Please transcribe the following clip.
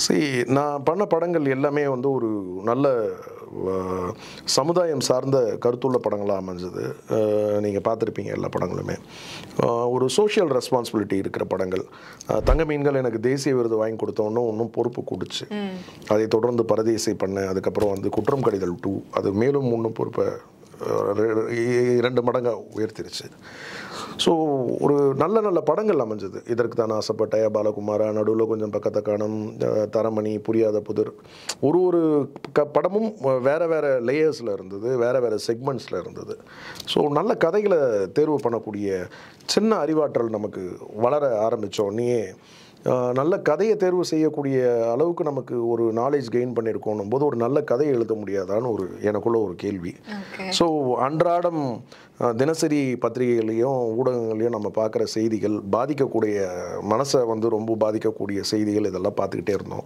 சரி, நான் பண்ண படங்கள் எல்லாமே வந்து ஒரு நல்ல அ சமுதாயம் சார்ந்த கருத்துள்ள படங்களா அமைஞ்சது. நீங்க பார்த்துருப்பீங்க எல்லா படங்களுமே. ஒரு சோஷியல் ரெஸ்பான்சிபிலிட்டி இருக்கிற படங்கள். தங்க மீன்கள் எனக்கு தேசிய விருது வாங்கி கொடுத்த இன்னும் பொறுப்பு கூடுச்சு. அதைத் தொடர்ந்து பரதேசி பண்ணேன். அதுக்கப்புறம் வந்து குற்றம் கடிதல் 2 அது மேலும் இன்னும் பொறுப்பை 2 மடங்கா உயர்த்திருச்சு. ஸோ ஒரு நல்ல நல்ல படங்கள் அமைஞ்சது. இதற்கு தான் ஆசைப்பட்ட பாலகுமாரா, நடுவில் கொஞ்சம் பக்கத்த காணும், தரமணி, புரியாத புதிர். ஒரு ஒரு படமும் வேற வேற லேயர்ஸில் இருந்தது, வேற வேற செக்மெண்ட்ஸில் இருந்தது. ஸோ நல்ல கதைகளை தேர்வு பண்ணக்கூடிய சின்ன அறிவாற்றல் நமக்கு வளர ஆரம்பித்தோடனே நல்ல கதையை தேர்வு செய்யக்கூடிய அளவுக்கு நமக்கு ஒரு நாலேஜ் கெயின் பண்ணியிருக்கோன்னும் போது ஒரு நல்ல கதையை எழுத முடியாதான்னு எனக்குள்ள ஒரு கேள்வி. ஸோ அன்றாடம் தினசரி பத்திரிகைகளையும் ஊடகங்களையும் நம்ம பார்க்குற செய்திகள் பாதிக்கக்கூடிய மனசை வந்து ரொம்ப பாதிக்கக்கூடிய செய்திகள் இதெல்லாம் பார்த்துக்கிட்டே இருந்தோம்.